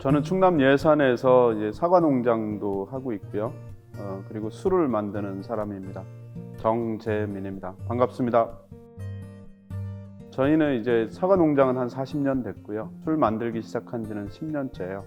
저는 충남 예산에서 이제 사과 농장도 하고 있고요. 그리고 술을 만드는 사람입니다. 정재민입니다. 반갑습니다. 저희는 이제 사과 농장은 한 40년 됐고요. 술 만들기 시작한 지는 10년째예요.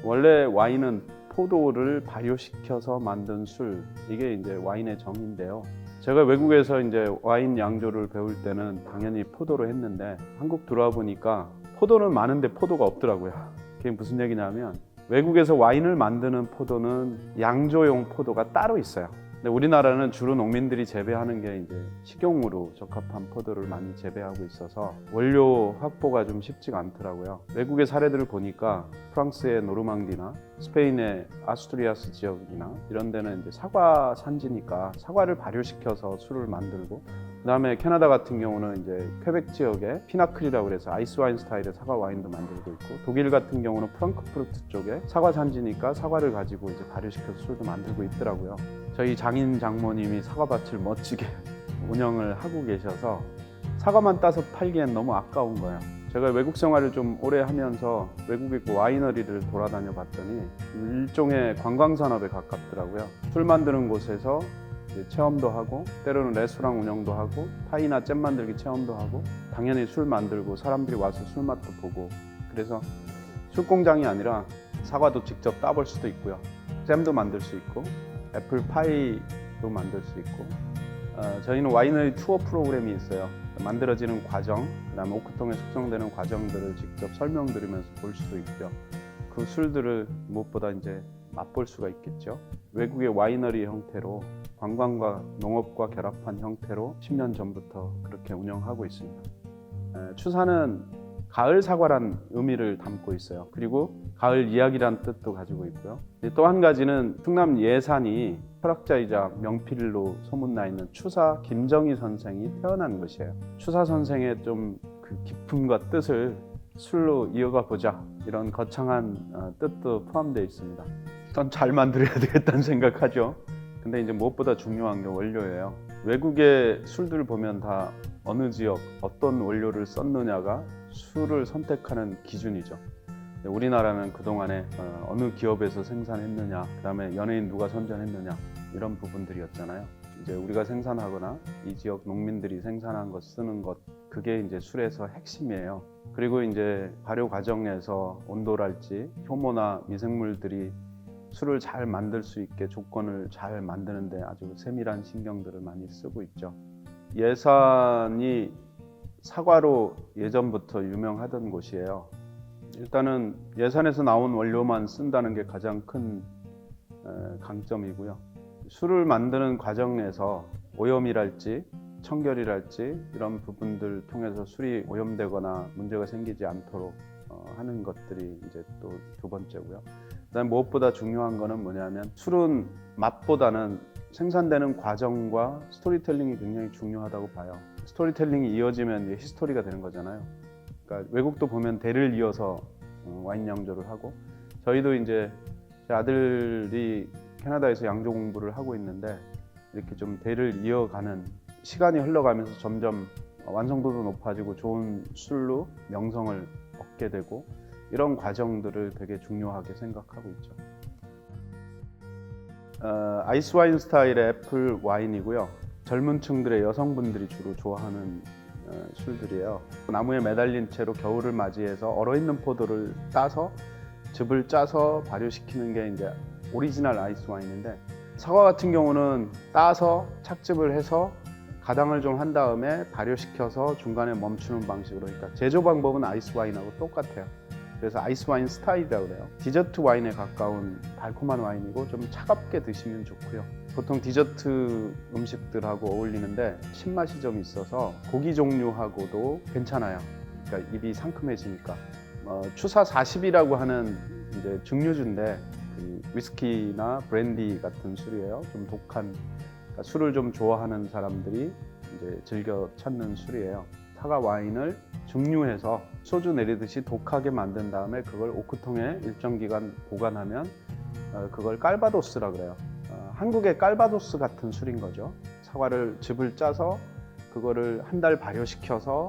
원래 와인은 포도를 발효시켜서 만든 술, 이게 이제 와인의 정의인데요. 제가 외국에서 이제 와인 양조를 배울 때는 당연히 포도로 했는데 한국 들어와 보니까 포도는 많은데 포도가 없더라고요. 그게 무슨 얘기냐면 외국에서 와인을 만드는 포도는 양조용 포도가 따로 있어요. 근데 우리나라는 주로 농민들이 재배하는 게 이제 식용으로 적합한 포도를 많이 재배하고 있어서 원료 확보가 좀 쉽지가 않더라고요. 외국의 사례들을 보니까 프랑스의 노르망디나 스페인의 아스투리아스 지역이나 이런 데는 이제 사과 산지니까 사과를 발효시켜서 술을 만들고, 그다음에 캐나다 같은 경우는 이제 퀘벡 지역에 피나클이라고 해서 아이스 와인 스타일의 사과 와인도 만들고 있고, 독일 같은 경우는 프랑크푸르트 쪽에 사과 산지니까 사과를 가지고 이제 발효시켜서 술도 만들고 있더라고요. 저희 장인 장모님이 사과밭을 멋지게 운영을 하고 계셔서 사과만 따서 팔기엔 너무 아까운 거예요. 제가 외국 생활을 좀 오래 하면서 외국의 와이너리를 돌아다녀 봤더니 일종의 관광 산업에 가깝더라고요. 술 만드는 곳에서 체험도 하고, 때로는 레스토랑 운영도 하고, 파이나 잼 만들기 체험도 하고, 당연히 술 만들고 사람들이 와서 술 맛도 보고, 그래서 술 공장이 아니라 사과도 직접 따볼 수도 있고요. 잼도 만들 수 있고, 애플 파이도 만들 수 있고, 저희는 와이너리 투어 프로그램이 있어요. 만들어지는 과정, 그다음에 오크통에 숙성되는 과정들을 직접 설명드리면서 볼 수도 있고요. 그 술들을 무엇보다 이제 맛볼 수가 있겠죠. 외국의 와이너리 형태로 관광과 농업과 결합한 형태로 10년 전부터 그렇게 운영하고 있습니다. 추사는 가을 사과란 의미를 담고 있어요. 그리고 가을 이야기란 뜻도 가지고 있고요. 또 한 가지는 충남 예산이 철학자이자 명필로 소문나 있는 추사 김정희 선생이 태어난 곳이에요. 추사 선생의 좀 그 기품과 뜻을 술로 이어가 보자, 이런 거창한 뜻도 포함되어 있습니다. 일단 잘 만들어야 되겠다는 생각하죠. 근데 이제 무엇보다 중요한 게 원료예요. 외국의 술들을 보면 다 어느 지역 어떤 원료를 썼느냐가 술을 선택하는 기준이죠. 우리나라는 그동안에 어느 기업에서 생산했느냐, 그 다음에 연예인 누가 선전했느냐, 이런 부분들이었잖아요. 이제 우리가 생산하거나 이 지역 농민들이 생산한 것 쓰는 것, 그게 이제 술에서 핵심이에요. 그리고 이제 발효 과정에서 온도랄지 효모나 미생물들이 술을 잘 만들 수 있게 조건을 잘 만드는데 아주 세밀한 신경들을 많이 쓰고 있죠. 예산이 사과로 예전부터 유명하던 곳이에요. 일단은 예산에서 나온 원료만 쓴다는 게 가장 큰 강점이고요. 술을 만드는 과정에서 오염이랄지 청결이랄지 이런 부분들 통해서 술이 오염되거나 문제가 생기지 않도록 하는 것들이 이제 또 두 번째고요. 그다음에 무엇보다 중요한 거는 뭐냐면 술은 맛보다는 생산되는 과정과 스토리텔링이 굉장히 중요하다고 봐요. 스토리텔링이 이어지면 이제 히스토리가 되는 거잖아요. 그러니까 외국도 보면 대를 이어서 와인 양조를 하고, 저희도 이제 제 아들이 캐나다에서 양조 공부를 하고 있는데 이렇게 좀 대를 이어가는, 시간이 흘러가면서 점점 완성도도 높아지고 좋은 술로 명성을 얻게 되고, 이런 과정들을 되게 중요하게 생각하고 있죠. 아이스 와인 스타일의 애플 와인이고요. 젊은 층들의 여성분들이 주로 좋아하는 술들이에요. 나무에 매달린 채로 겨울을 맞이해서 얼어있는 포도를 따서 즙을 짜서 발효시키는 게 이제 오리지널 아이스 와인인데, 사과 같은 경우는 따서 착즙을 해서 가당을 좀 한 다음에 발효시켜서 중간에 멈추는 방식으로, 그러니까 제조 방법은 아이스 와인하고 똑같아요. 그래서 아이스 와인 스타일이라고 그래요. 디저트 와인에 가까운 달콤한 와인이고 좀 차갑게 드시면 좋고요. 보통 디저트 음식들하고 어울리는데 신맛이 좀 있어서 고기 종류하고도 괜찮아요. 그러니까 입이 상큼해지니까. 추사 40이라고 하는 이제 증류주인데 그 위스키나 브랜디 같은 술이에요. 좀 독한, 그러니까 술을 좀 좋아하는 사람들이 이제 즐겨 찾는 술이에요. 사과 와인을 증류해서 소주 내리듯이 독하게 만든 다음에 그걸 오크통에 일정 기간 보관하면 그걸 깔바도스라 그래요. 한국의 깔바도스 같은 술인 거죠. 사과를 즙을 짜서 그거를 한 달 발효시켜서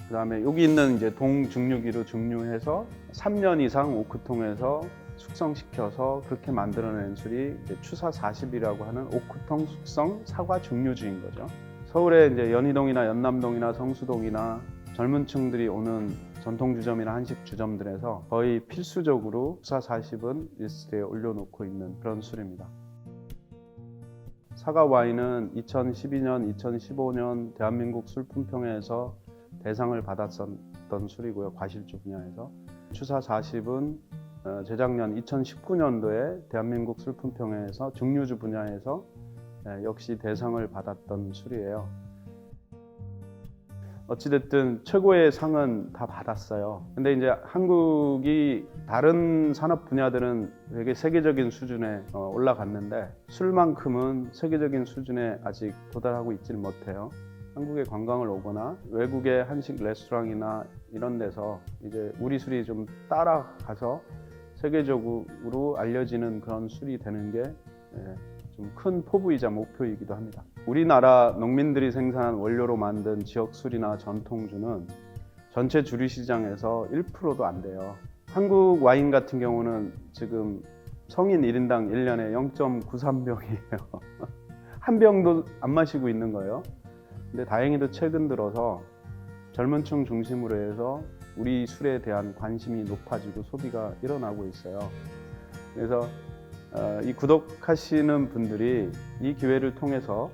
그다음에 여기 있는 이제 동증류기로 증류해서 3년 이상 오크통에서 숙성시켜서 그렇게 만들어낸 술이 이제 추사 40이라고 하는 오크통 숙성 사과 증류주인 거죠. 서울에 이제 연희동이나 연남동이나 성수동이나 젊은 층들이 오는 전통주점이나 한식주점들에서 거의 필수적으로 추사 40은 리스트에 올려놓고 있는 그런 술입니다. 사과 와인은 2012년, 2015년 대한민국 술품평회에서 대상을 받았었던 술이고요. 과실주 분야에서. 추사 40은 재작년 2019년도에 대한민국 술품평회에서 증류주 분야에서 역시 대상을 받았던 술이에요. 어찌됐든 최고의 상은 다 받았어요. 근데 이제 한국이 다른 산업 분야들은 되게 세계적인 수준에 올라갔는데 술만큼은 세계적인 수준에 아직 도달하고 있지를 못해요. 한국에 관광을 오거나 외국의 한식 레스토랑이나 이런 데서 이제 우리 술이 좀 따라가서 세계적으로 알려지는 그런 술이 되는 게 좀 큰 포부이자 목표이기도 합니다. 우리나라 농민들이 생산한 원료로 만든 지역 술이나 전통주는 전체 주류 시장에서 1%도 안 돼요. 한국 와인 같은 경우는 지금 성인 1인당 1년에 0.93병이에요. 한 병도 안 마시고 있는 거예요. 근데 다행히도 최근 들어서 젊은 층 중심으로 해서 우리 술에 대한 관심이 높아지고 소비가 일어나고 있어요. 그래서 이 구독하시는 분들이 이 기회를 통해서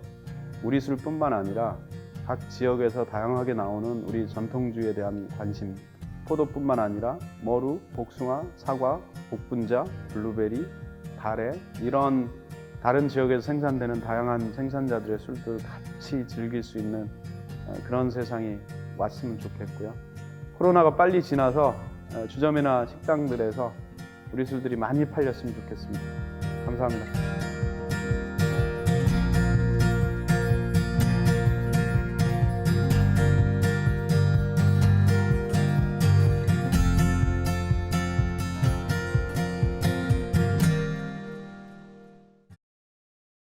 우리 술뿐만 아니라 각 지역에서 다양하게 나오는 우리 전통주에 대한 관심, 포도뿐만 아니라 머루, 복숭아, 사과, 복분자, 블루베리, 다래 이런 다른 지역에서 생산되는 다양한 생산자들의 술도 같이 즐길 수 있는 그런 세상이 왔으면 좋겠고요. 코로나가 빨리 지나서 주점이나 식당들에서 우리 술들이 많이 팔렸으면 좋겠습니다. 감사합니다.